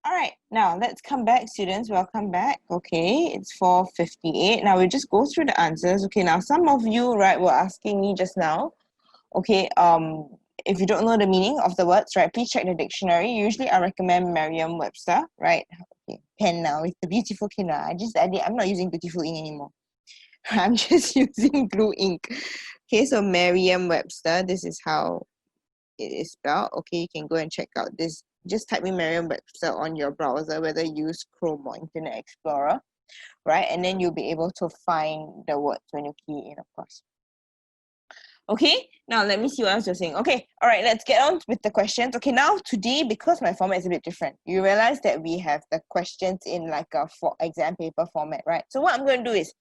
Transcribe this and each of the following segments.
All right, now let's come back, students. Welcome back. Okay, it's 4:58. Now we'll just go through the answers. Okay, now some of you, right, were asking me just now. Okay, if you don't know the meaning of the words, right, please check the dictionary. Usually I recommend Merriam-Webster, right? Okay, pen now with the beautiful pen. I'm not using beautiful ink anymore. I'm just using blue ink. Okay, so Merriam-Webster, this is how it is spelled. Okay, you can go and check out this. Just type in Merriam-Webster on your browser, whether you use Chrome or Internet Explorer, right? And then you'll be able to find the words when you key in, of course. Okay, now let me see what else you're saying. Okay, all right, let's get on with the questions. Okay, now today, because my format is a bit different, you realize that we have the questions in like a exam paper format, right? So what I'm going to do is,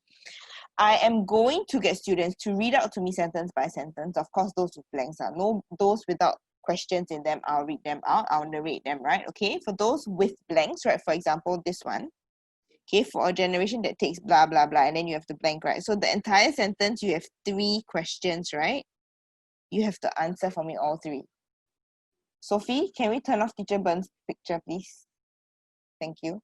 I am going to get students to read out to me sentence by sentence. Of course, those with blanks are no, those without questions in them, I'll read them out, I'll narrate them, right? Okay, for those with blanks, right, for example, this one, okay, for a generation that takes blah, blah, blah, and then you have the blank, right? So the entire sentence, you have 3 questions, right? You have to answer for me all 3. Sophie, can we turn off Teacher Burn's picture, please? Thank you.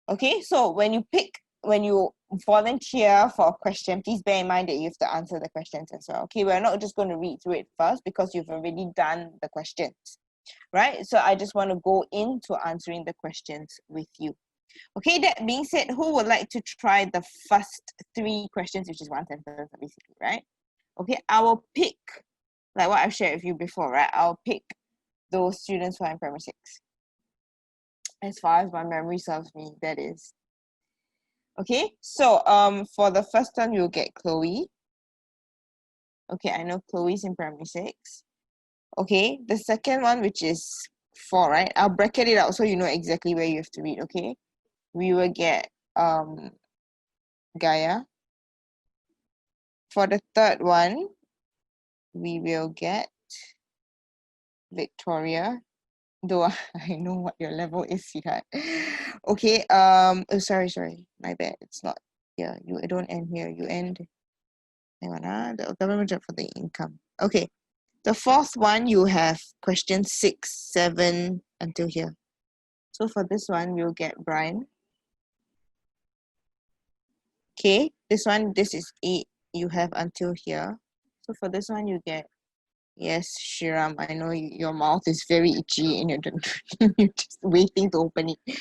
Okay, so when you volunteer for a question, please bear in mind that you have to answer the questions as well. Okay, we're not just going to read through it first because you've already done the questions, right? So I just want to go into answering the questions with you. Okay, that being said, who would like to try the first 3 questions, which is one sentence basically, right? Okay, I will pick, like what I've shared with you before, right? I'll pick those students who are in primary 6. As far as my memory serves me, that is. Okay, so for the first one, you'll get Chloe. Okay, I know Chloe's in primary 6. Okay, the second one, which is 4, right? I'll bracket it out so you know exactly where you have to read, okay? We will get Gaia. For the third one, we will get Victoria. Though I know what your level is, sweetheart. Okay, oh, sorry, my bad. It's not here. You don't end here. You end, hang on, the government job for the income. Okay, the fourth one, you have question 6, 7 until here. So for this one, you'll get Brian. Okay, this one, this is 8. You have until here. So for this one, you get, yes, Shiram, I know your mouth is very itchy and you're just waiting to open it.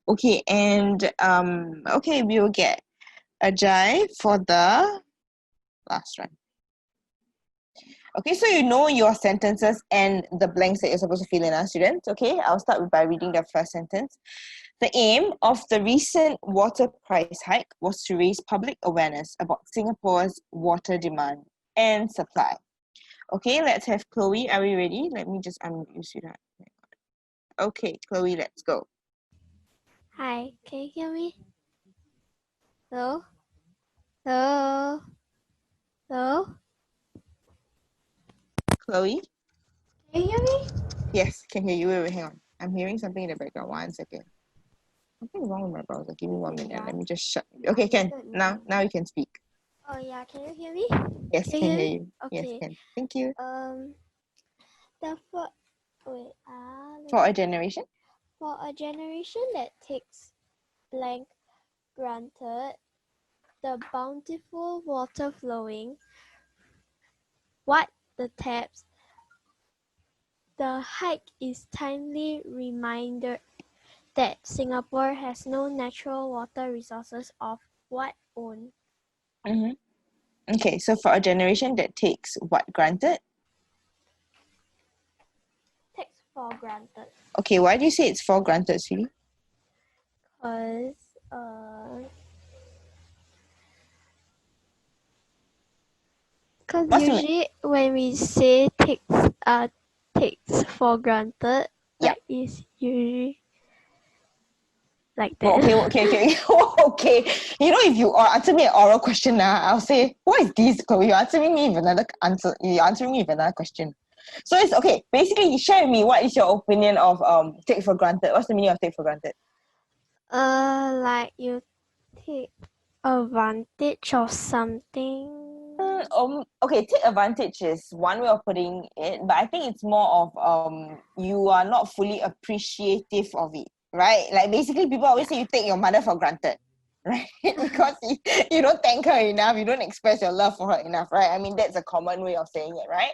Okay, and okay, we will get Ajay for the last one. Okay, so you know your sentences and the blanks that you're supposed to fill in, students. Okay, I'll start by reading the first sentence. The aim of the recent water price hike was to raise public awareness about Singapore's water demand and supply. Okay, let's have Chloe. Are we ready? Let me just unmute you, sweetheart. Okay, Chloe, let's go. Hi, can you hear me? Hello? Hello? Hello? Chloe? Can you hear me? Yes, can hear you. Wait, hang on. I'm hearing something in the background. 1 second. Something wrong with my browser. Give me 1 minute. Yeah. Let me just shut. Okay, can. Now you can speak. Oh yeah, can you hear me? Yes, can hear you. Yes, Okay. can. Thank you. The for For a generation? For a generation that takes blank granted, the bountiful water flowing, what the taps, the hike is timely reminder that Singapore has no natural water resources of what own. Mm-hmm. Okay, so for a generation that takes what granted? Takes for granted. Okay, why do you say it's for granted, sweetie? Because usually when we say takes for granted, yeah, that is usually like that. Oh, okay. Okay. You know, if you answer me an oral question now, I'll say, what is this, Chloe? You're answering me with another answer. You're answering me with another question. So it's okay. Basically, share with me what is your opinion of take for granted. What's the meaning of take for granted? Like you take advantage of something. Okay, take advantage is one way of putting it, but I think it's more of you are not fully appreciative of it. right? Like basically people always say you take your mother for granted, right? Because you don't thank her enough, you don't express your love for her enough, right? I mean, that's a common way of saying it, right?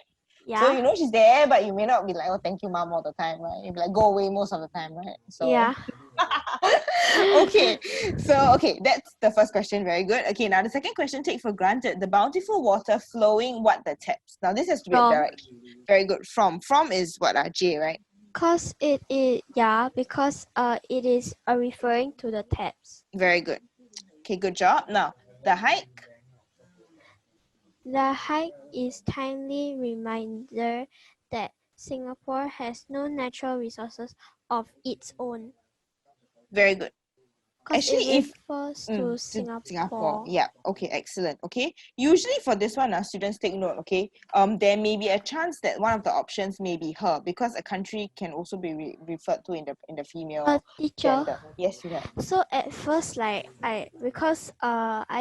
So you Yeah. know she's there, but you may not be like, oh, thank you, mom, all the time, right? You'll be like, go away most of the time, right? So Yeah. okay, so okay, that's the first question. Very good. Okay, now the second question: take for granted the bountiful water flowing what the taps. Now this has to be a From. direction. Very good. From is what J, right? Cause it is, yeah, because it is referring to the taps. Very good. Okay, good job. Now the hike. The hike is timely reminder that Singapore has no natural resources of its own. Very good. Because it Actually, if refers to to Singapore, Singapore. yeah, okay, excellent. Okay, usually for this one, our students take note. Okay, there may be a chance that one of the options may be her because a country can also be referred to in the female Teacher. gender. Yes, you have. So at first, like I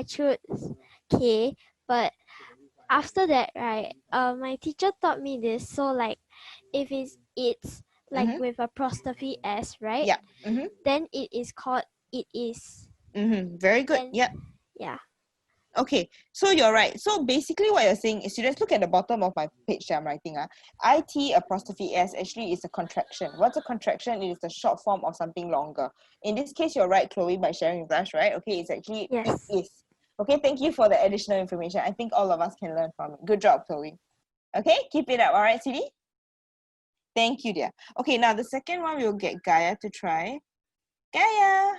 chose K, but after that, right, my teacher taught me this. So like, if it's like Mm-hmm. with apostrophe s, right? Yeah. Mm-hmm. Then it is called it is. Mm-hmm. Very good. Then Yeah. yeah. Okay, so you're right. So basically what you're saying is students look at the bottom of my page that I'm writing. IT apostrophe S actually is a contraction. What's a contraction? It is the short form of something longer. In this case, you're right, Chloe, by sharing with us, right? Okay, it's actually it Yes. is. Okay, thank you for the additional information. I think all of us can learn from it. Good job, Chloe. Okay, keep it up. All right, Siri? Thank you, dear. Okay, now the second one we'll get Gaia to try. Gaia!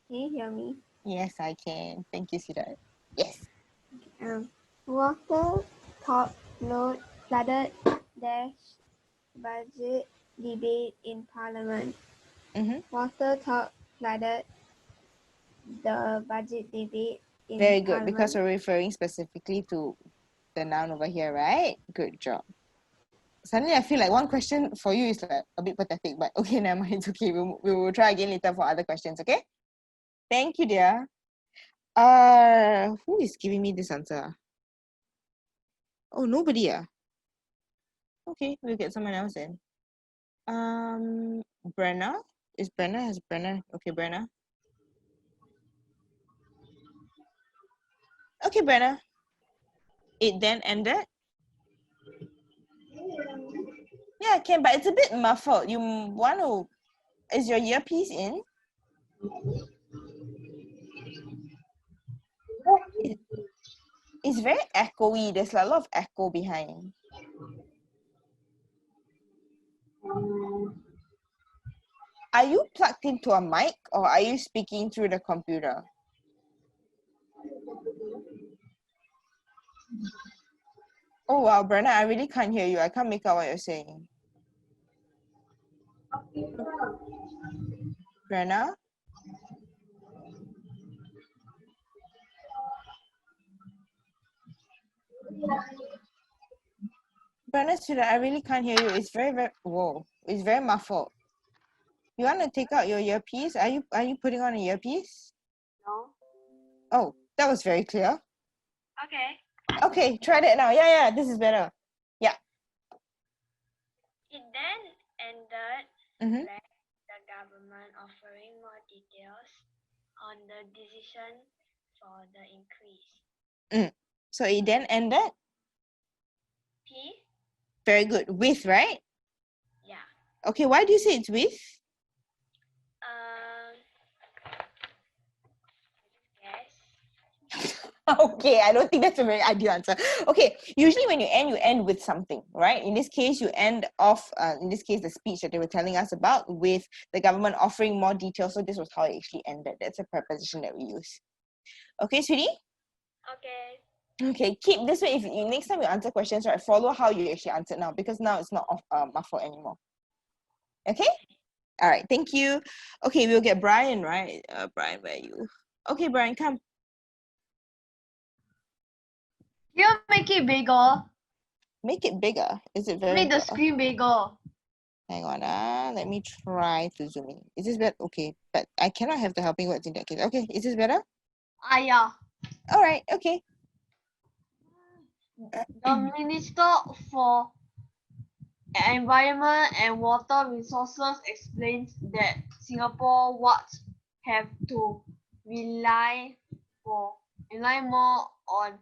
Can you hear me? Yes, I can. Thank you, Siddharth. Yes. Water top load flooded dash budget debate in Parliament. Mm-hmm. Water top flooded the budget debate in Very good, Parliament. because we're referring specifically to the noun over here, right? Good job. Suddenly I feel like one question for you is like a bit pathetic, but okay, never mind. It's okay. We will try again later for other questions, okay? Thank you, dear. Who is giving me this answer? Oh, nobody. Okay, we'll get someone else in. Brenna? Has Brenna? Okay, Brenna. Okay, Brenna. It then ended. Yeah, I can, but it's a bit muffled. You want to... Is your earpiece in? It's very echoey. There's like a lot of echo behind. Are you plugged into a mic or are you speaking through the computer? Oh wow, Brenna, I really can't hear you. I can't make out what you're saying. Brenna? Brenna, sweetheart, I really can't hear you. It's very, whoa. It's very muffled. You want to take out your earpiece? Are you putting on an earpiece? No. Oh, that was very clear. Okay. Okay, try that now. Yeah, this is better. Yeah. It then ended Mm-hmm. with the government offering more details on the decision for the increase. So it then ended. P? Very good. With, right? Yeah. Okay, why do you say it's with? Yes. Okay, I don't think that's a very ideal answer. Okay, usually when you end with something, right? In this case, you end off, in this case, the speech that they were telling us about with the government offering more details. So this was how it actually ended. That's a preposition that we use. Okay, sweetie? Okay. Okay, keep this way. If you next time you answer questions, right, follow how you actually answered now, because now it's not off muffled anymore. Okay? All right, thank you. Okay, we'll get Brian, right? Brian, where are you? Okay, Brian, come. You make it bigger. Make it bigger. Is it very Make the big? screen bigger. Hang on, let me try to zoom in. Is this better? Okay, but I cannot have the helping words in that case. Okay, is this better? Yeah. All right, okay. The minister for Environment and Water Resources explains that Singapore would have to rely more on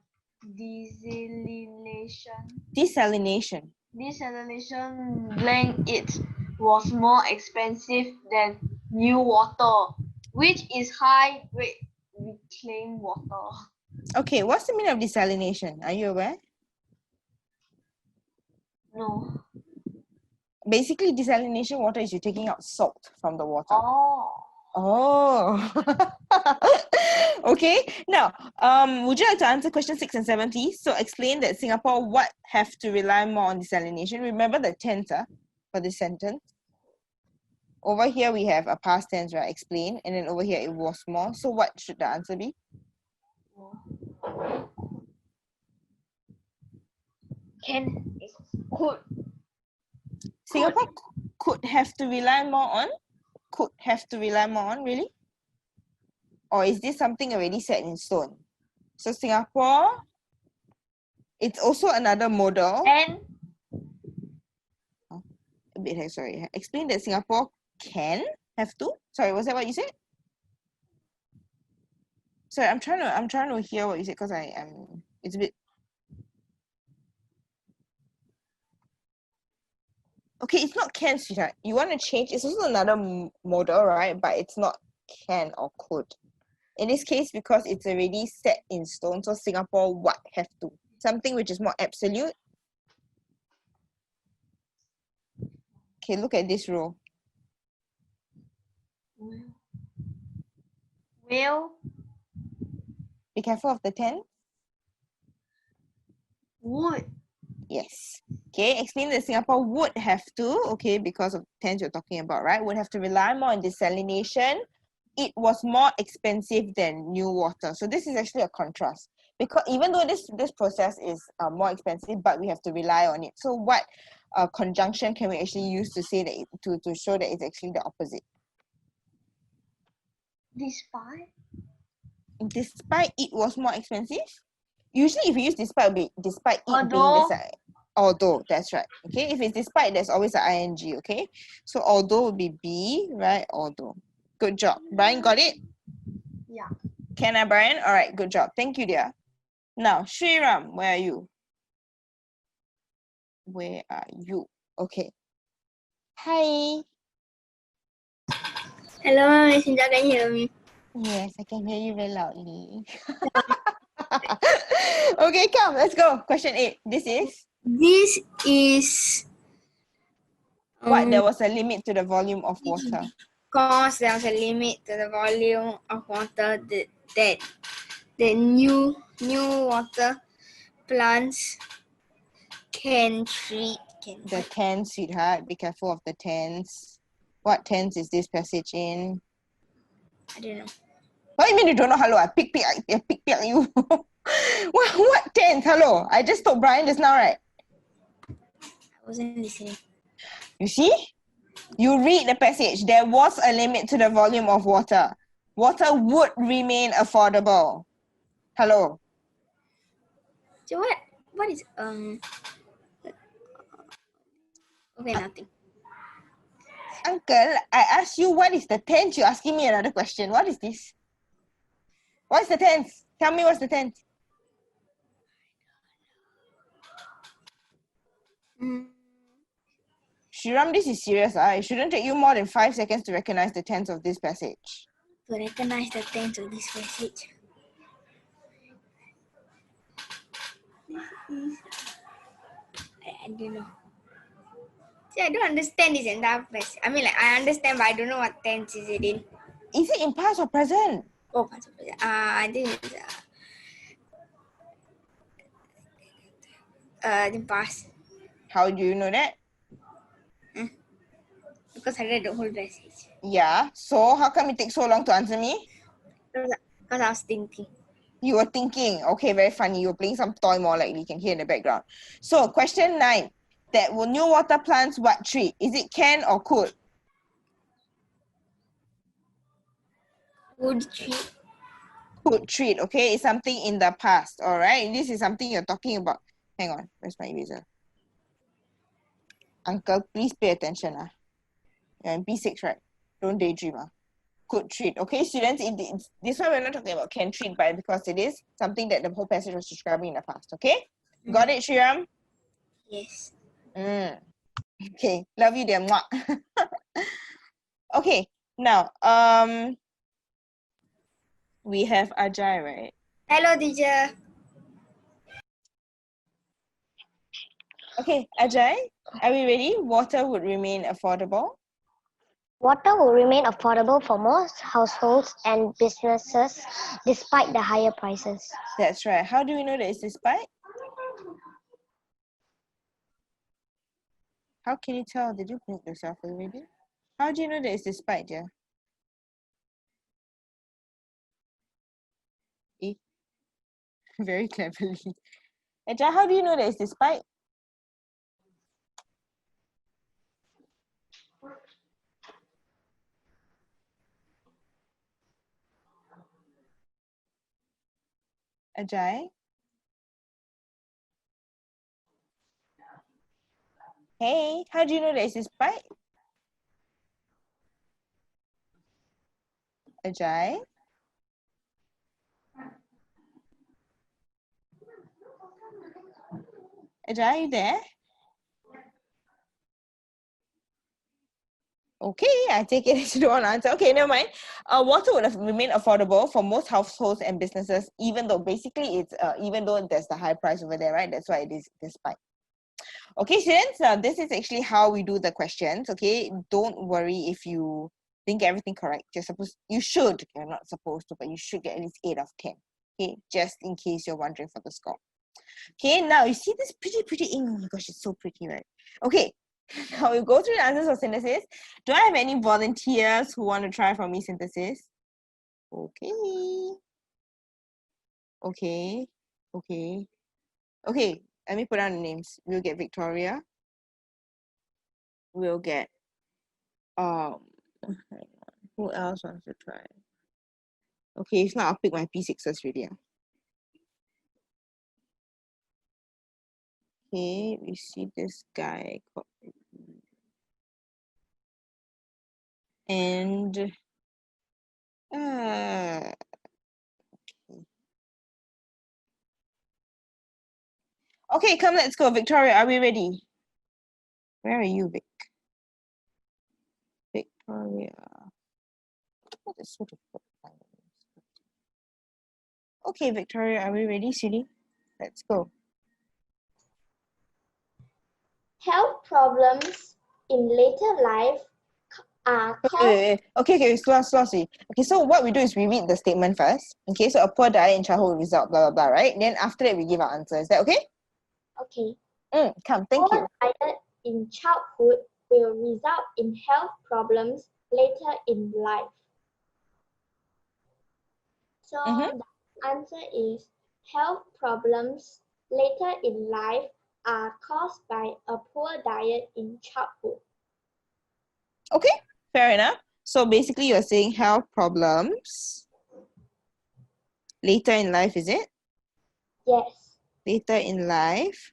desalination. Desalination. Desalination blank it was more expensive than new water, which is high grade reclaimed water. Okay, what's the meaning of desalination? Are you aware? No. Basically, desalination water is you're taking out salt from the water. Oh. Oh. Okay. Now, would you like to answer question 6 and 7, please? So explain that Singapore would have to rely more on desalination. Remember the tense for this sentence. Over here we have a past tense, right? Explain, and then over here it was more. So what should the answer be? Could. Singapore could have to rely more on? Could have to rely more on, really? Or is this something already set in stone? So Singapore, it's also another model. And Sorry. Explain that Singapore can have to. Sorry, was that what you said? Sorry, I'm trying to hear what you said because it's a bit. Okay, it's not can, sweetheart. You want to change. It's also another model, right? But it's not can or could. In this case, because it's already set in stone, so Singapore would have to. Something which is more absolute. Okay, look at this row. will, Be careful of the 10. would, Yes. Okay, explain that Singapore would have to, okay, because of tense you're talking about, right? Would have to rely more on desalination. It was more expensive than new water. So this is actually a contrast. Because even though this process is more expensive, but we have to rely on it. So what conjunction can we actually use to say that to show that it's actually the opposite? despite, Despite it was more expensive. Usually if you use despite, it will be despite it being Although. the same. Although, that's right. Okay, if it's despite, there's always an ing. Okay, so although will be be, right? Although. Good job. Brian, got it? Yeah. Can I, Brian? All right, good job. Thank you, dear. Now, Shriram, where are you? Where are you? Okay. Hi. Hello, Miss Indah, can you hear me? Yes, I can hear you very loudly. Okay, come, let's go. Question 8. This is This is what? There was a limit to the volume of water. cause there's a limit to the volume of water that the new water plants can treat. The tense, sweetheart. Be careful of the tense. What tense is this passage in? I don't know. What do you mean you don't know? Hello, I pick you. What tense? Hello, I just told Brian just now, right? I wasn't listening. You see? You read the passage. There was a limit to the volume of water. Water would remain affordable. Hello. So what is okay, nothing. Uncle, I asked you what is the tense. You're asking me another question. What is this? What's the tense? Tell me what's the tense. Shriram, this is serious. It shouldn't take you more than 5 seconds to recognize the tense of this passage. To recognize the tense of this passage. I don't know. See, I don't understand this entire passage. I mean, like, I understand, but I don't know what tense is it in. Is it in past or present? Oh, past or present. I think it's in past. How do you know that? Because I read the whole passage. Yeah. So how come it takes so long to answer me? Because I was thinking. You were thinking. Okay, very funny. You were playing some toy more likely. You can hear in the background. So question 9. That will new water plants what treat? Is it can or could? Would treat. Could treat. Okay, it's something in the past. All right. This is something you're talking about. Hang on. Where's my eraser? Uncle, please pay attention. You're in P6, right? Don't daydream. Could treat. Okay, students, this one we're not talking about can treat by because it is something that the whole passage was describing in the past. Okay? Got it, Shriram? Yes. Okay, love you dear. Mwah. Okay, now we have Ajay, right? Hello, teacher. Okay, Ajay, are we ready? Water would remain affordable. Water will remain affordable for most households and businesses despite the higher prices. That's right. How do we know that it's despite? How can you tell? Did you make yourself already? How do you know that it's despite, dear? Eh? Very cleverly. Ajay, how do you know that it's despite? Ajay? Hey, how do you know that it's despite? Ajay? Ajay, are you there? Okay, I take it as you don't want to answer. Okay, never mind. Water would have remained affordable for most households and businesses, even though basically it's even though there's the high price over there, right? That's why it is despite. Okay, students, this is actually how we do the questions. Okay, don't worry if you think everything correct. You should. You're not supposed to, but you should get at least 8 of 10. Okay, just in case you're wondering for the score. Okay, now you see this pretty ink. Oh my gosh, it's so pretty, right? Okay, now we'll go through the answers for synthesis. Do I have any volunteers who want to try for me synthesis? Okay. Okay, let me put down the names. We'll get Victoria. We'll get who else wants to try? Okay, if not, I'll pick my P6s really. Okay, we see this guy called and okay, come, let's go. Victoria, are we ready? Where are you, Vic? Victoria. What is sort of okay, Victoria, are we ready, sweetie? Let's go. Health problems in later life are Okay, slow. Okay, so what we do is we read the statement first. Okay, so a poor diet in childhood will result, blah, blah, blah, right? Then after that, we give our answer. Is that okay? Okay. Come, thank you. Poor diet in childhood will result in health problems later in life. So the answer is health problems later in life are caused by a poor diet in childhood. Okay, fair enough. So basically, you're saying health problems later in life, is it? Yes. Later in life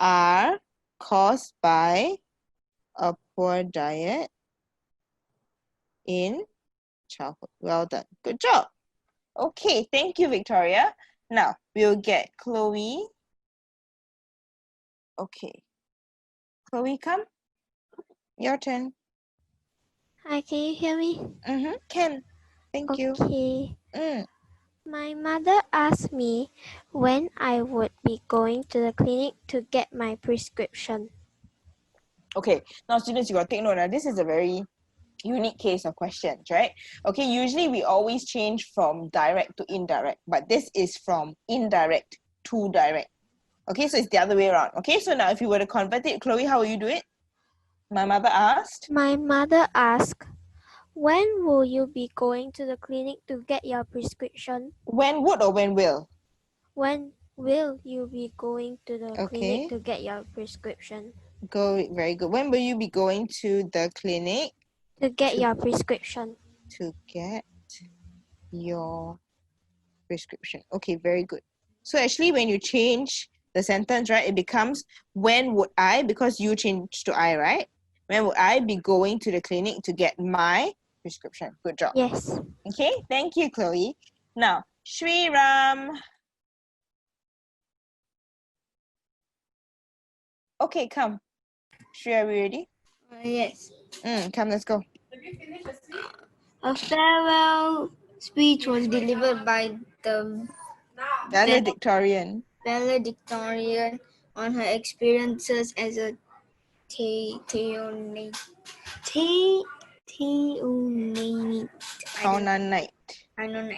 are caused by a poor diet in childhood. Well done. Good job. Okay, thank you, Victoria. Now, we'll get Chloe. Okay. Chloe, come. Your turn. Hi, can you hear me? Can. Thank you. Okay. My mother asked me when I would be going to the clinic to get my prescription. Okay, now students, you got to take note. This is a very unique case of questions, right? Okay, usually we always change from direct to indirect, but this is from indirect to direct. Okay, so it's the other way around. Okay, so now if you were to convert it, Chloe, how will you do it? My mother asked. My mother asked, when will you be going to the clinic to get your prescription? When would or when will? When will you be going to the clinic to get your prescription? Very good. When will you be going to the clinic? To get your prescription. To get your prescription. Okay, very good. So actually when you change the sentence, right, it becomes when would I, because you changed to I, right? When would I be going to the clinic to get my prescription? Good job. Yes. Okay, thank you, Chloe. Now, Shri Ram. Okay, come. Shri, are we ready? Yes. Come, let's go. A farewell speech was delivered by the Valedictorian. valedictorian on her experiences as a neonate. Taunan Night. I don't know.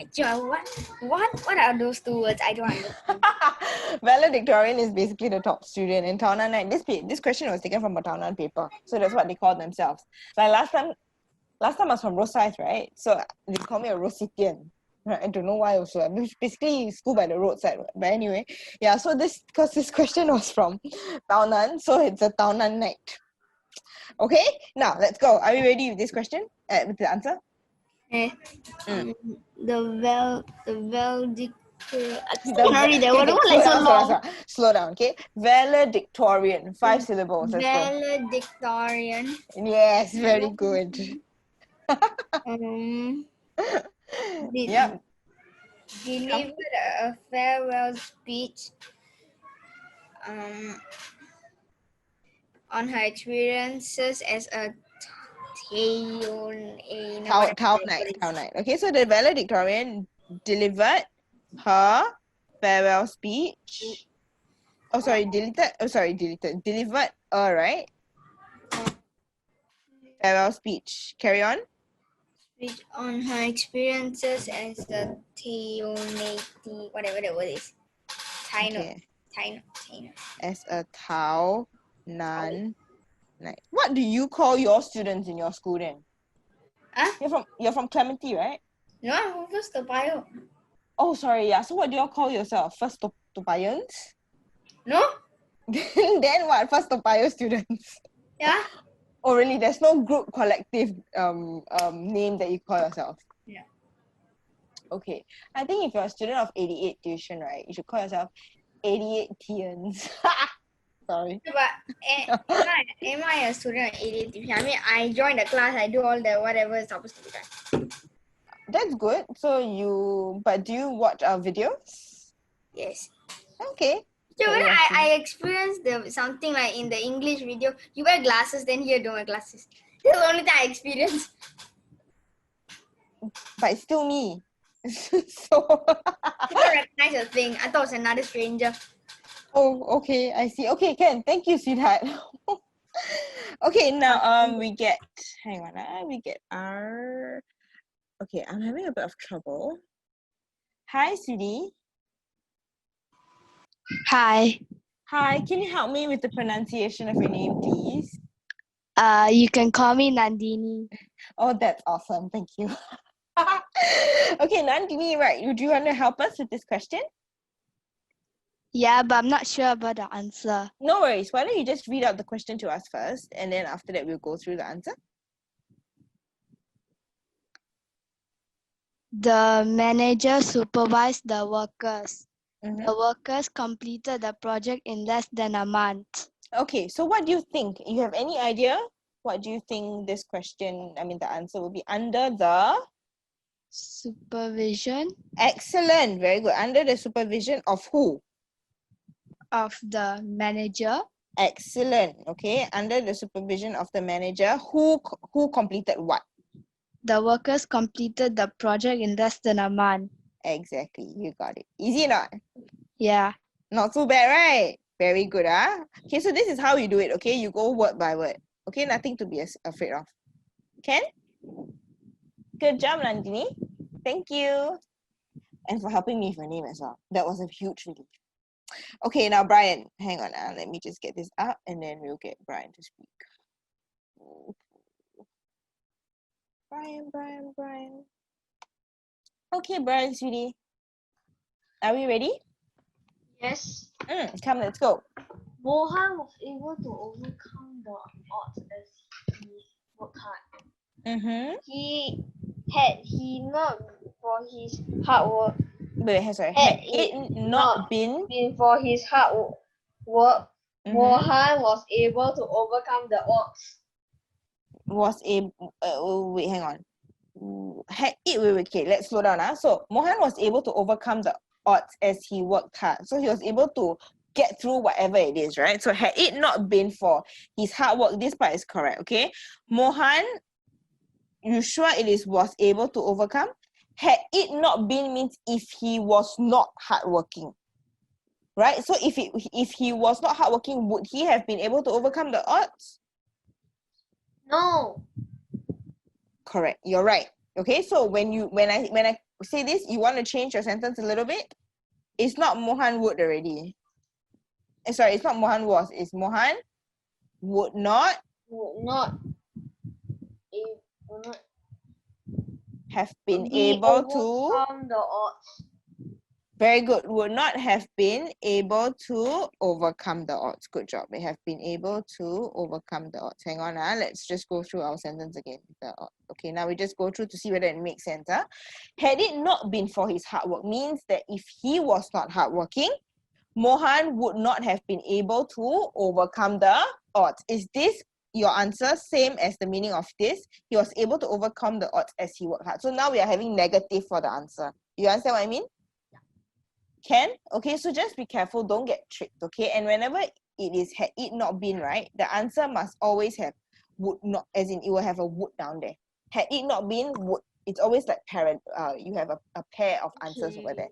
What are those two words? I don't understand. Valedictorian is basically the top student, and Taunan Night. This question was taken from a Taunan paper, so that's what they call themselves. Like last time I was from Rosyth, right? So they call me a Rositian. Right? I don't know why also. I'm basically school by the roadside. But anyway, yeah. So because this question was from Taunan, so it's a Taunan Night. Okay, now let's go. Are we ready with this question? With the answer? The Slow down, okay? Valedictorian, 5 syllables. Let's go. Valedictorian. Yes, very good. Yep. Delivered a farewell speech on her experiences as a Town night. Okay, so the valedictorian delivered her farewell speech. Delivered a, right? Farewell speech. Carry on. Speech on her experiences as a whatever the word is. Okay. Taino. As a Tau Nan Night. What do you call your students in your school then? Huh? You're from Clementi, right? No, I'm from First Toa Payoh. Oh, sorry, yeah. So what do you all call yourself? First Toa Payohans? No? Then what? First Toa Payoh students? Yeah. Oh, really? There's no group collective name that you call yourself? Yeah. Okay. I think if you're a student of 88 tuition, right, you should call yourself 88 Tians. Sorry. But am I a student of 88 tuition? I mean, I join the class, I do all the whatever is supposed to be done. That's good. But do you watch our videos? Yes. Okay. So when I experienced something like in the English video, you wear glasses, then here don't wear glasses. That's the only thing I experienced. But it's still me. So I don't recognize the thing. I thought it was another stranger. Oh, okay, I see. Okay, Ken, thank you, sweetheart. Okay, now we get our. Okay, I'm having a bit of trouble. Hi, sweetie. Hi. Hi, can you help me with the pronunciation of your name, please? You can call me Nandini. Oh, that's awesome. Thank you. Okay, Nandini, right? Would you want to help us with this question? Yeah, but I'm not sure about the answer. No worries. Why don't you just read out the question to us first, and then after that we'll go through the answer. The manager supervised the workers. Mm-hmm. The workers completed the project in less than a month. Okay, so what do you think? You have any idea? What do you think this question, the answer will be? Under the supervision? Excellent, very good. Under the supervision of who? Of the manager. Excellent, okay. Under the supervision of the manager, who completed what? The workers completed the project in less than a month. Exactly, you got it. Easy or not? Yeah. Not too bad, right? Very good, huh? Okay, so this is how you do it, okay? You go word by word. Okay, nothing to be afraid of. Ken? Good job, Nandini. Thank you. And for helping me with my name as well. That was a huge relief. Okay, now Brian, hang on. Let me just get this up and then we'll get Brian to speak. Brian. Okay, Brian, sweetie. Are we ready? Yes. Come, let's go. Mohan was able to overcome the odds as he worked hard. Mm-hmm. Had he not for his hard work. Had it not been for his hard Mohan was able to overcome the odds. Was able, wait, hang on. Had it, wait, okay, let's slow down. So Mohan was able to overcome the odds as he worked hard. So he was able to get through whatever it is, right? So had it not been for his hard work, this part is correct, okay? Mohan, you sure it is was able to overcome? Had it not been means if he was not hardworking, right? So if he was not hardworking, would he have been able to overcome the odds? No. Correct. You're right. Okay. So when I say this, you want to change your sentence a little bit. It's not Mohan would already. Sorry, it's not Mohan was. It's Mohan would not have been able to overcome the odds. Very good. Would not have been able to overcome the odds. Good job. They have been able to overcome the odds. Hang on. Let's just go through our sentence again. Okay, now we just go through to see whether it makes sense. Had it not been for his hard work means that if he was not hardworking, Mohan would not have been able to overcome the odds. Is this your answer? Same as the meaning of this. He was able to overcome the odds as he worked hard. So now we are having negative for the answer. You understand what I mean? Can? Okay, so just be careful, don't get tricked, okay? And whenever it is had it not been, right, the answer must always have would not, as in it will have a would down there. Had it not been, would. It's always like parent, you have a pair of answers over there.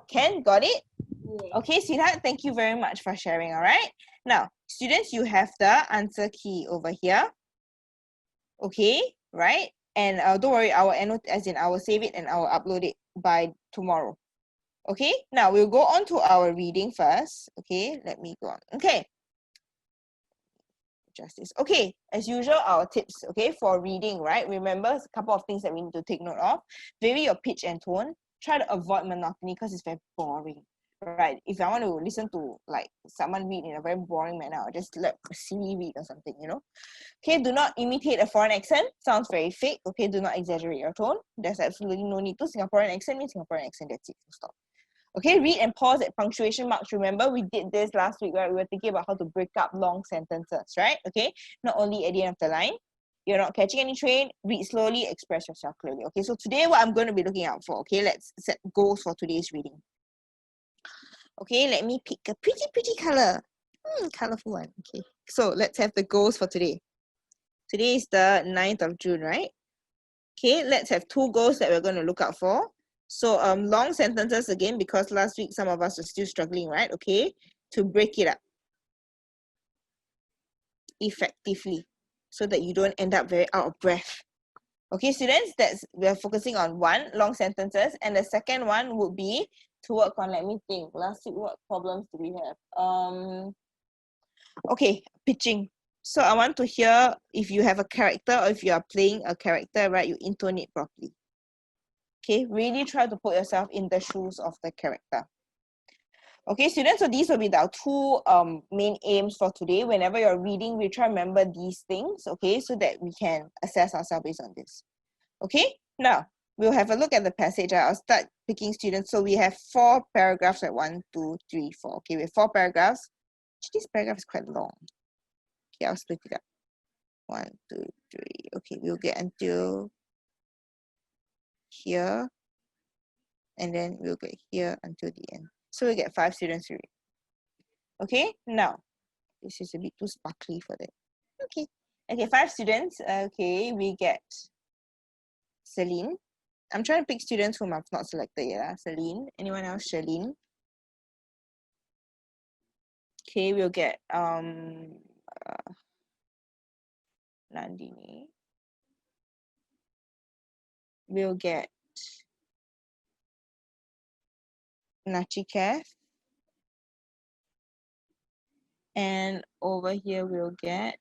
Can? Got it? Yes. Okay, sweetheart, thank you very much for sharing, all right? Now, students, you have the answer key over here. Okay, right? And don't worry, I will save it and I will upload it by tomorrow. Okay, now we'll go on to our reading first. Okay, let me go on. Okay. Justice. Okay, as usual, our tips, okay, for reading, right? Remember a couple of things that we need to take note of. Vary your pitch and tone. Try to avoid monotony because it's very boring, right? If I want to listen to like someone read in a very boring manner, I'll just let Siri read or something, you know? Okay, do not imitate a foreign accent. Sounds very fake. Okay, do not exaggerate your tone. There's absolutely no need to. Singaporean accent means Singaporean accent. That's it. Stop. Okay, read and pause at punctuation marks. Remember, we did this last week, right? We were thinking about how to break up long sentences, right? Okay, not only at the end of the line. You're not catching any train. Read slowly, express yourself clearly. Okay, so today what I'm going to be looking out for, okay, let's set goals for today's reading. Okay, let me pick a pretty color. Colorful one. Okay, so let's have the goals for today. Today is the 9th of June, right? Okay, let's have 2 goals that we're going to look out for. So long sentences again, because last week some of us were still struggling, right? Okay, to break it up effectively so that you don't end up very out of breath. Okay, students, we're focusing on 1, long sentences, and the second one would be to work on, let me think, last week what problems do we have? Okay, pitching. So I want to hear if you have a character or if you are playing a character, right, you intone it properly. Okay, really try to put yourself in the shoes of the character. Okay, students, so these will be our 2 main aims for today. Whenever you're reading, we try to remember these things, okay, so that we can assess ourselves based on this. Okay, now we'll have a look at the passage. I'll start picking students. So we have 4 paragraphs, like 1, 2, 3, 4. Okay, we have 4 paragraphs. This paragraph is quite long. Okay, I'll split it up. 1, 2, 3. Okay, we'll get until here, and then we'll get here until the end. So we'll get 5 students to read. Okay, now this is a bit too sparkly for that. Okay, 5 students. Okay, we get Celine. I'm trying to pick students whom I've not selected yet. Celine. Anyone else? Charlene. Okay, we'll get Nandini. We'll get Nachikesh. And over here we'll get,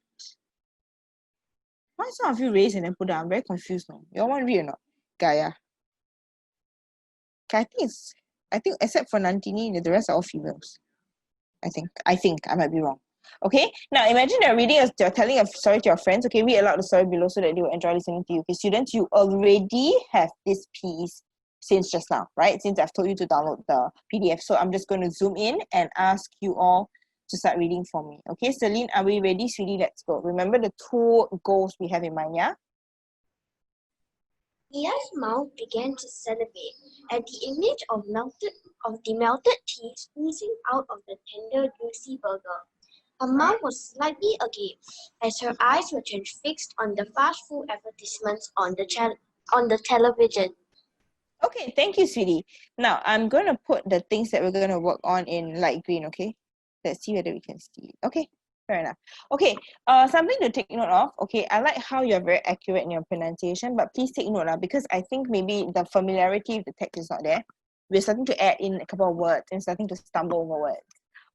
why some of you raise and then put down? I'm very confused now. You all want to read or not? Gaia. Okay, I think except for Nandini, the rest are all females. I think I might be wrong. Okay, now imagine you're reading you're telling a story to your friends. Okay, read aloud the story below so that they will enjoy listening to you. Okay, students, you already have this piece since just now, right? Since I've told you to download the PDF. So I'm just going to zoom in and ask you all to start reading for me. Okay, Celine, are we ready, sweetie? Let's go. Remember the 2 goals we have in mind, yeah? Lia's mouth began to salivate at the image of the melted tea squeezing out of the tender, juicy burger. Her mouth was slightly agape as her eyes were transfixed on the fast food advertisements on the television. Okay, thank you, sweetie. Now, I'm going to put the things that we're going to work on in light green, okay? Let's see whether we can see it. Okay, fair enough. Okay, something to take note of. Okay, I like how you're very accurate in your pronunciation, but please take note because I think maybe the familiarity of the text is not there. We're starting to add in a couple of words and starting to stumble over words.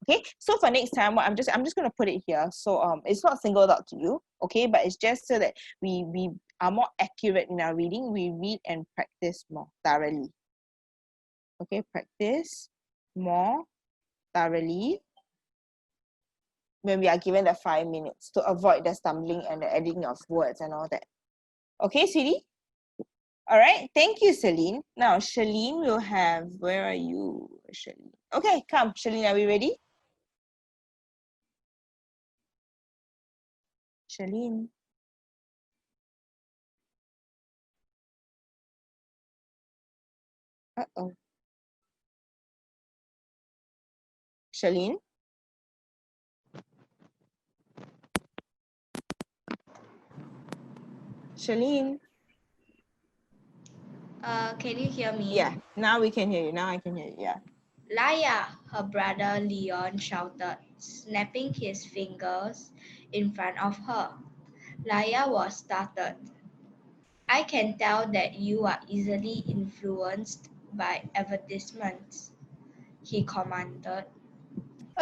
Okay, so for next time, I'm just going to put it here. So it's not singled out to you, okay, but it's just so that we are more accurate in our reading. We read and practice more thoroughly. Okay, practice more thoroughly when we are given the 5 minutes to avoid the stumbling and the adding of words and all that. Okay, sweetie? All right, thank you, Celine. Now, Shalene will have, where are you, Shalene? Okay, come, Shalene, are we ready? Shalene. Uh-oh. Shalene? Shalene? Can you hear me? Yeah, now we can hear you. Now I can hear you, yeah. Laya, her brother Leon shouted, snapping his fingers in front of her. Laya was startled. I can tell that you are easily influenced by advertisements, he commanded.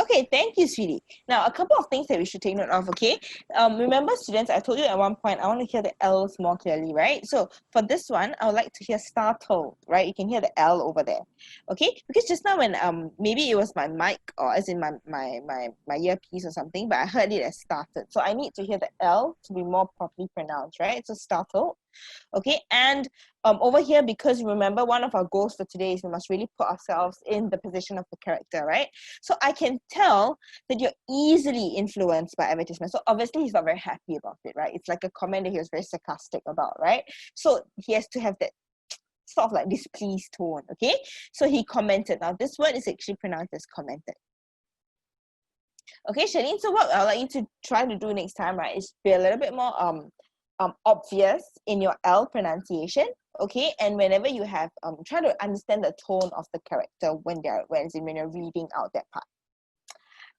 Okay, thank you, sweetie. Now, a couple of things that we should take note of, okay? Remember, students, I told you at one point, I want to hear the L's more clearly, right? So for this one, I would like to hear startled, right? You can hear the L over there, okay? Because just now when maybe it was my mic or as in my earpiece or something, but I heard it as started. So I need to hear the L to be more properly pronounced, right? So startled. Okay, and over here, because remember, one of our goals for today is we must really put ourselves in the position of the character, right? So I can tell that you're easily influenced by advertisement. So obviously he's not very happy about it, right? It's like a comment that he was very sarcastic about, right? So he has to have that sort of like displeased tone, okay? So he commented. Now this word is actually pronounced as commented. Okay, Shalene, so what I'd like you to try to do next time, right, is be a little bit more obvious in your L pronunciation, okay? And whenever you have try to understand the tone of the character when you're reading out that part.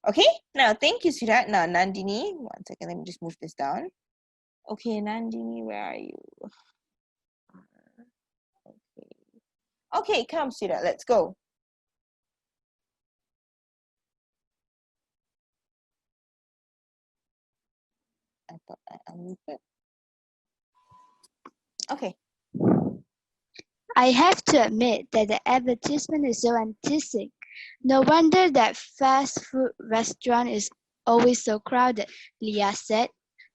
Okay, now thank you, sweetheart. Now Nandini, one second, let me just move this down. Okay, Nandini, where are you? Okay, come, sweetheart, let's go. I thought I unmuted. Okay. I have to admit that the advertisement is so artistic. No wonder that fast food restaurant is always so crowded, Leah said.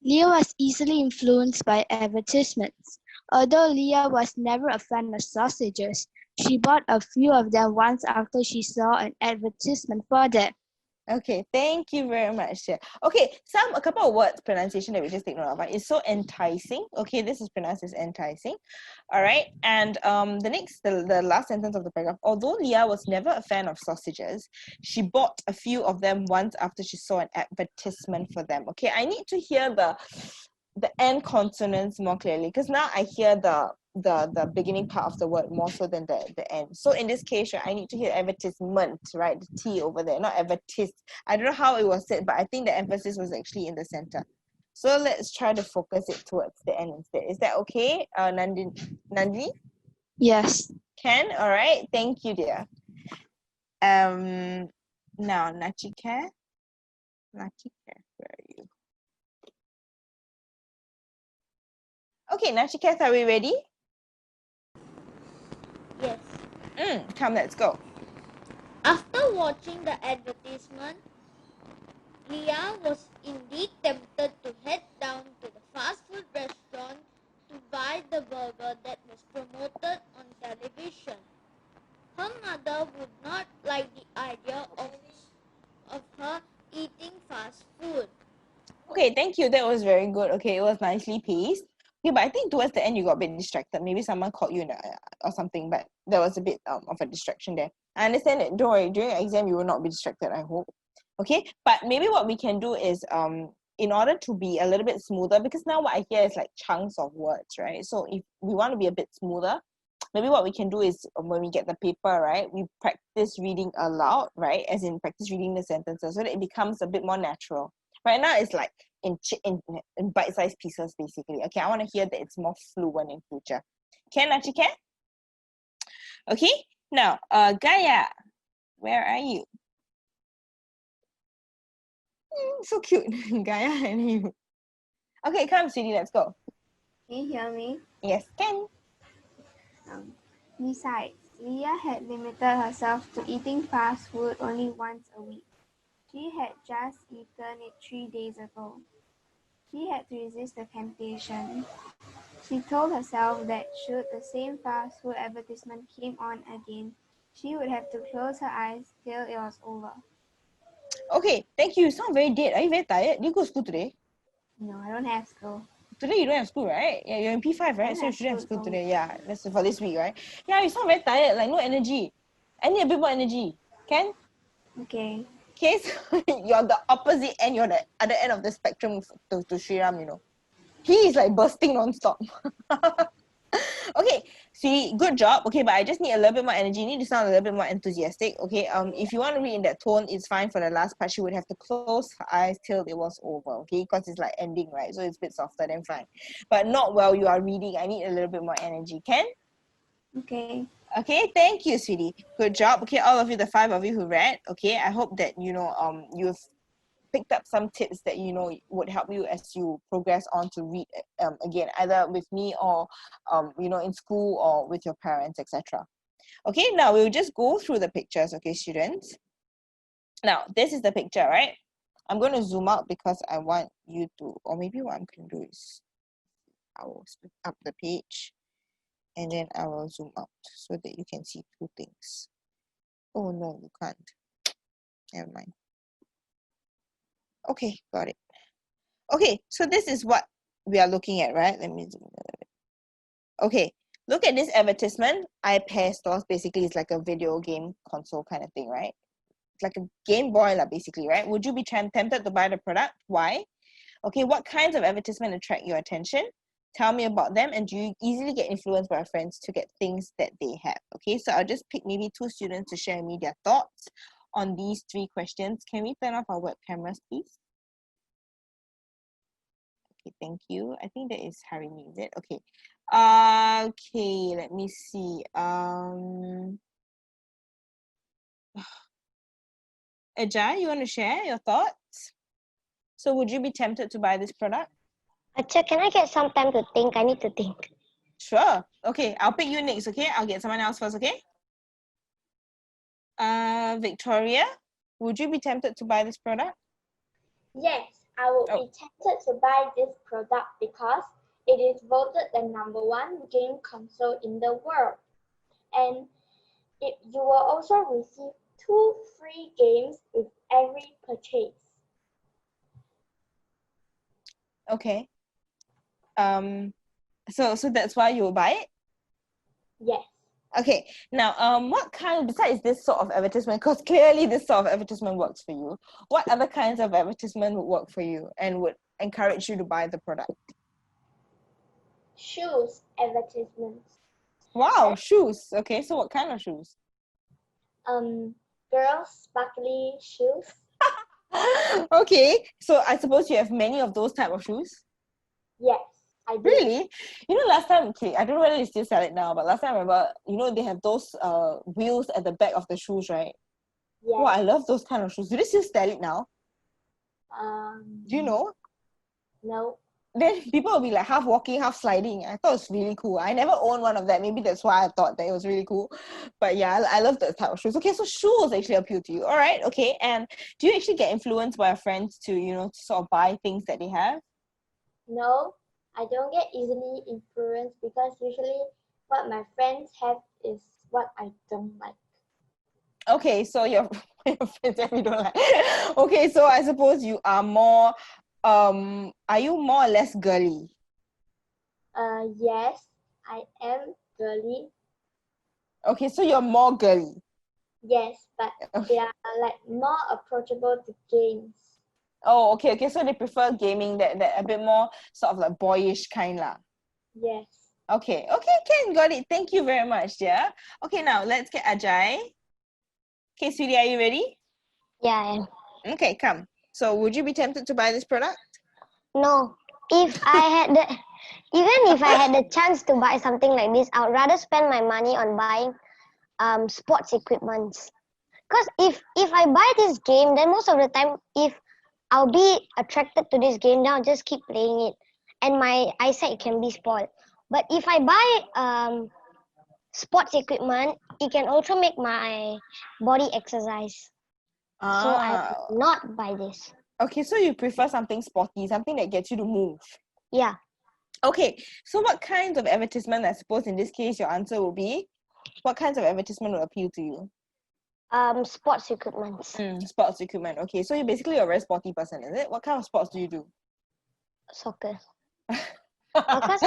Leah was easily influenced by advertisements. Although Leah was never a fan of sausages, she bought a few of them once after she saw an advertisement for them. Okay, thank you very much. Yeah. Okay, a couple of words pronunciation that we just take note of. Right? It's so enticing. Okay, this is pronounced as enticing. All right, and the last sentence of the paragraph. Although Leah was never a fan of sausages, she bought a few of them once after she saw an advertisement for them. Okay, I need to hear the end consonants more clearly because now I hear the beginning part of the word more so than the end. So in this case, right, I need to hear advertisement, right? The T over there, not advertise. I don't know how it was said, but I think the emphasis was actually in the center. So let's try to focus it towards the end instead. Is that okay, Nandini? Yes. Can? All right. Thank you, dear. Now, Nachika. Nachika, where are you? Okay, Nachika, are we ready? Yes. Come, let's go. After watching the advertisement, Leah was indeed tempted to head down to the fast food restaurant to buy the burger that was promoted on television. Her mother would not like the idea of her eating fast food. Okay, thank you. That was very good. Okay, it was nicely paced. Okay, but I think towards the end you got a bit distracted. Maybe someone called you or something, but there was a bit of a distraction there. I understand it. Don't worry. During your exam, you will not be distracted, I hope. Okay, but maybe what we can do is in order to be a little bit smoother, because now what I hear is like chunks of words, right? So if we want to be a bit smoother, maybe what we can do is when we get the paper, right, we practice reading aloud, right? As in practice reading the sentences so that it becomes a bit more natural. Right now it's like in bite-sized pieces basically. Okay, I want to hear that it's more fluent in future. Can Nachike? Okay, now Gaia, where are you? So cute. Gaia and you. Okay, come sweetie, let's go. Can you hear me? Yes, can. Besides, Leah had limited herself to eating fast food only once a week. She had just eaten it 3 days ago. She had to resist the temptation. She told herself that should the same fast food advertisement came on again, she would have to close her eyes till it was over. Okay, thank you. You sound very dead. Are you very tired? Did you go to school today? No, I don't have school. Today you don't have school, right? Yeah, you're in P5, right? So you shouldn't have school today. Yeah, that's for this week, right? Yeah, you sound very tired, like no energy. I need a bit more energy. Can? Okay. Okay, so you're the opposite end, you're the other end of the spectrum to Sriram, you know. He is like bursting non-stop. Okay, see, good job. Okay, but I just need a little bit more energy. You need to sound a little bit more enthusiastic. Okay, if you want to read in that tone, it's fine. For the last part, she would have to close her eyes till it was over. Okay, because it's like ending, right? So it's a bit softer, then fine. But not while you are reading. I need a little bit more energy. Can? Okay. Okay, thank you, sweetie. Good job. Okay, all of you, the 5 of you who read. Okay, I hope that you've picked up some tips that would help you as you progress on to read again, either with me or in school or with your parents, etc. Okay, now we'll just go through the pictures. Okay, students, now this is the picture, right? I'm going to zoom out because I want you to, or maybe what I'm going to do is I will split up the page and then I will zoom out so that you can see two things. Oh no, you can't. Never mind. Okay, got it. Okay, so this is what we are looking at, right? Let me zoom in a little bit. Okay, look at this advertisement. iPair stores basically is like a video game console kind of thing, right? It's like a Game Boy, basically, right? Would you be tempted to buy the product? Why? Okay, what kinds of advertisement attract your attention? Tell me about them, and do you easily get influenced by friends to get things that they have? Okay, so I'll just pick maybe 2 students to share with me their thoughts on these 3 questions. Can we turn off our web cameras, please? Okay, thank you. I think that is Harini, is it? Okay. Okay, let me see. Ajay, you want to share your thoughts? So would you be tempted to buy this product? Acha, can I get some time to think? I need to think. Sure. Okay, I'll pick you next, okay? I'll get someone else first, okay? Victoria, would you be tempted to buy this product? Yes, I would be tempted to buy this product because it is voted the #1 game console in the world. And you will also receive 2 free games with every purchase. Okay. So that's why you'll buy it? Yes. Okay, now what kind, besides this sort of advertisement, because clearly this sort of advertisement works for you, what other kinds of advertisement would work for you and would encourage you to buy the product? Shoes advertisements. Wow, shoes. Okay, so what kind of shoes? Girls sparkly shoes. Okay, so I suppose you have many of those type of shoes? Yes, I do. Really? Last time, okay, I don't know whether they still sell it now, but last time I remember, they have those wheels at the back of the shoes, right? Yes. Wow, I love those kind of shoes. Do they still sell it now? Do you know? No. Then people will be like half walking, half sliding. I thought it was really cool. I never owned one of that. Maybe that's why I thought that it was really cool. But yeah, I love that type of shoes. Okay, so shoes actually appeal to you. All right, okay. And do you actually get influenced by your friends to, to sort of buy things that they have? No, I don't get easily influenced because usually what my friends have is what I don't like. Okay, so your friends if you don't like. Okay, so I suppose you are more are you more or less girly? Yes, I am girly. Okay, so you're more girly. Yes, but they are like more approachable to games. Oh, okay, okay. So they prefer gaming that a bit more sort of like boyish kind lah. Yes. Okay, okay, Ken, got it. Thank you very much, dear. Okay, now let's get Ajay. Okay, sweetie, are you ready? Yeah, I am. Okay, come. So would you be tempted to buy this product? No. If I had the even if I had the chance to buy something like this, I would rather spend my money on buying sports equipments. Because if I buy this game, then most of the time, if I'll be attracted to this game, then I'll just keep playing it, and my eyesight can be spoiled. But if I buy sports equipment, it can also make my body exercise. So I will not buy this. Okay, so you prefer something sporty, something that gets you to move. Yeah. Okay, so what kinds of advertisement, I suppose in this case your answer will be, what kinds of advertisement will appeal to you? Sports equipment. Sports equipment. Okay, so you're basically a very sporty person, is it? What kind of sports do you do? Soccer. Because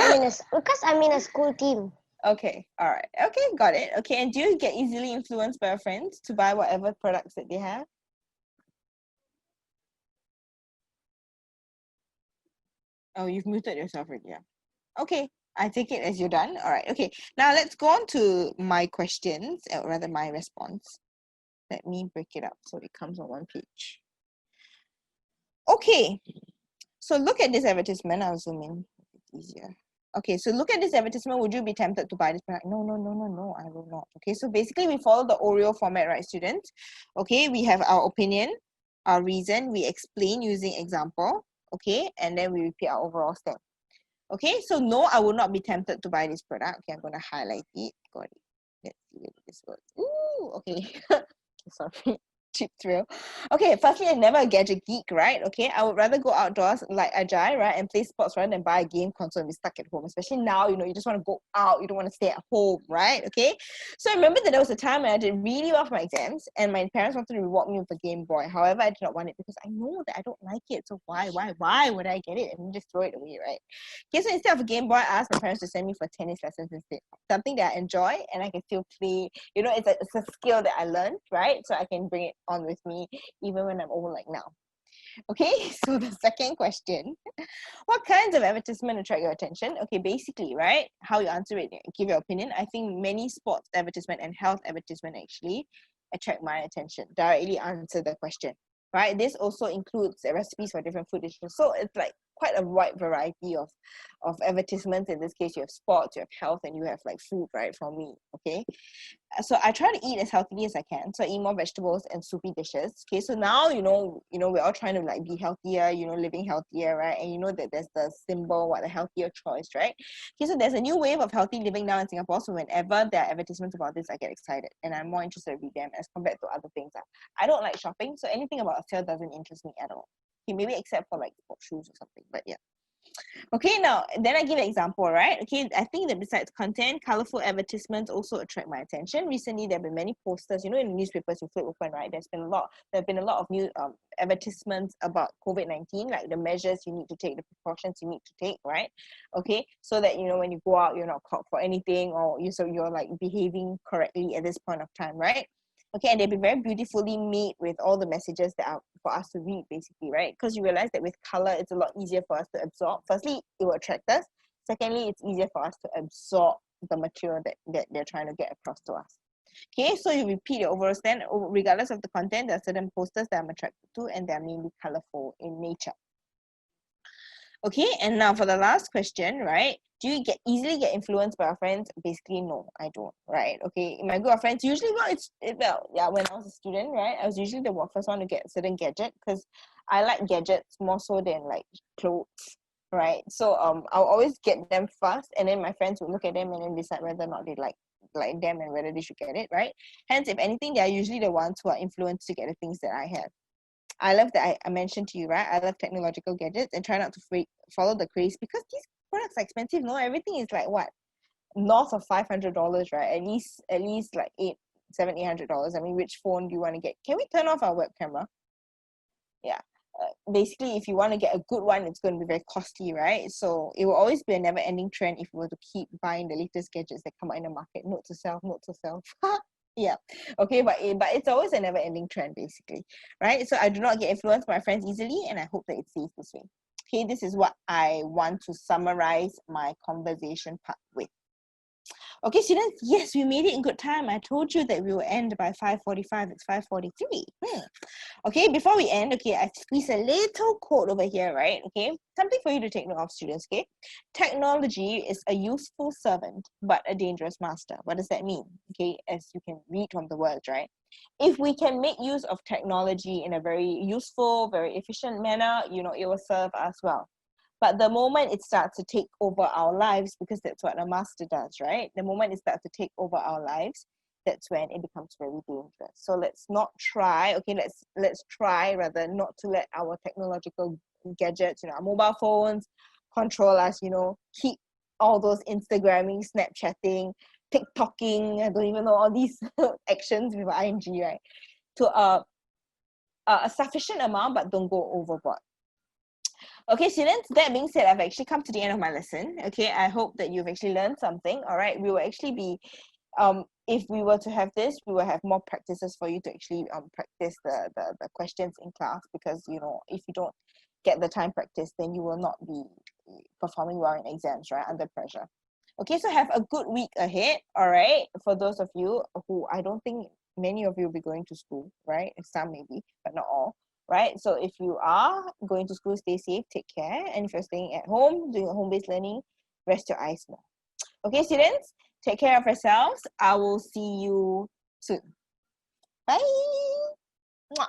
I'm in a school team. Okay, all right. Okay, got it. Okay, and do you get easily influenced by your friends to buy whatever products that they have? Oh, you've muted yourself already, yeah. Okay, I take it as you're done. All right, okay. Now let's go on to my questions, or rather my response. Let me break it up so it comes on one page. Okay, so look at this advertisement. I'll zoom in. It's easier. Okay, so look at this advertisement. Would you be tempted to buy this product? No, no, no, no, no, I will not. Okay, so basically we follow the Oreo format, right, students? Okay, we have our opinion, our reason, we explain using example, okay, and then we repeat our overall stand. Okay, so no, I will not be tempted to buy this product. Okay, I'm going to highlight it. Got it. Let's see whether this works. Ooh, okay. Sorry. Cheap thrill. Okay, firstly, I'm never a gadget geek, right? Okay, I would rather go outdoors like Ajay, right, and play sports rather than buy a game console and be stuck at home. Especially now, you know, you just want to go out, you don't want to stay at home, right? Okay, so I remember that there was a time when I did really well for my exams, and my parents wanted to reward me with a Game Boy. However, I did not want it because I know that I don't like it. So why would I get it and just throw it away, right? Okay, so instead of a Game Boy, I asked my parents to send me for tennis lessons instead. Something that I enjoy and I can still play. You know, it's a skill that I learned, right? So I can bring it on with me even when I'm old like now. Okay, so the second question, what kinds of advertisement attract your attention? Okay, basically, right, how you answer it, give your opinion. I think many sports advertisement and health advertisement actually attract my attention, directly answer the question, right? This also includes recipes for different food dishes. So it's like quite a wide variety of advertisements. In this case, you have sports, you have health, and you have like food, right, for me, okay? So I try to eat as healthily as I can. So I eat more vegetables and soupy dishes. Okay, so now you know we're all trying to like be healthier, you know, living healthier, right? And you know that there's the symbol, what, a healthier choice, right? Okay, so there's a new wave of healthy living now in Singapore. So whenever there are advertisements about this, I get excited and I'm more interested to read them as compared to other things. I don't like shopping, so anything about a sale doesn't interest me at all. Okay, maybe except for like sports shoes or something, but yeah. Okay, now then I give an example, right? Okay, I think that besides content, colorful advertisements also attract my attention. Recently, there have been many posters, you know, in the newspapers you flip open, right? There have been a lot of new advertisements about COVID-19, like the measures you need to take, the precautions you need to take, right? Okay, so that you know when you go out, you're not caught for anything, or you're like behaving correctly at this point of time, right? Okay, and they've been very beautifully made with all the messages that are for us to read, basically, right? Because you realize that with color, it's a lot easier for us to absorb. Firstly, it will attract us. Secondly, it's easier for us to absorb the material that they're trying to get across to us. Okay, so you repeat your overall stand. Regardless of the content, there are certain posters that I'm attracted to, and they're mainly colorful in nature. Okay, and now for the last question, right? Do you easily get influenced by your friends? Basically, no, I don't, right? Okay, in my group of friends, usually, when I was a student, right, I was usually the first one to get a certain gadget because I like gadgets more so than like clothes, right? So I'll always get them first, and then my friends would look at them and then decide whether or not they like them and whether they should get it, right? Hence, if anything, they are usually the ones who are influenced to get the things that I have. I love that I mentioned to you, right? I love technological gadgets and try not to follow the craze because these products are expensive. No, everything is like what, north of $500, right? At least like $700-800. I mean, which phone do you want to get? Can we turn off our web camera? Yeah. Basically, if you want to get a good one, it's going to be very costly, right? So it will always be a never-ending trend if you were to keep buying the latest gadgets that come out in the market. Note to self, note to self. Yeah. Okay, but it's always a never-ending trend, basically, right? So I do not get influenced by my friends easily, and I hope that it stays this way. Okay, this is what I want to summarize my conversation part with. Okay, students, yes, we made it in good time. I told you that we will end by 5:45. It's 5:43. Okay, before we end, okay, I've squeezed a little quote over here, right? Okay, something for you to take note of, students, okay? Technology is a useful servant, but a dangerous master. What does that mean? Okay, as you can read from the words, right? If we can make use of technology in a very useful, very efficient manner, you know, it will serve us well. But the moment it starts to take over our lives, because that's what a master does, right? The moment it starts to take over our lives, that's when it becomes very dangerous. So let's not try, okay, let's try rather not to let our technological gadgets, you know, our mobile phones control us, you know, keep all those Instagramming, Snapchatting, TikToking, I don't even know all these actions with ing, right? To a sufficient amount, but don't go overboard. Okay, students, that being said, I've actually come to the end of my lesson. Okay, I hope that you've actually learned something. All right, we will actually be, if we were to have this, we will have more practices for you to actually practice the questions in class, because, you know, if you don't get the time practice, then you will not be performing well in exams, right, under pressure. Okay, so have a good week ahead, all right, for those of you who, I don't think many of you will be going to school, right, some maybe, but not all. Right, so if you are going to school, stay safe, take care. And if you're staying at home, doing home-based learning, rest your eyes more. Okay, students, take care of yourselves. I will see you soon. Bye. Mwah.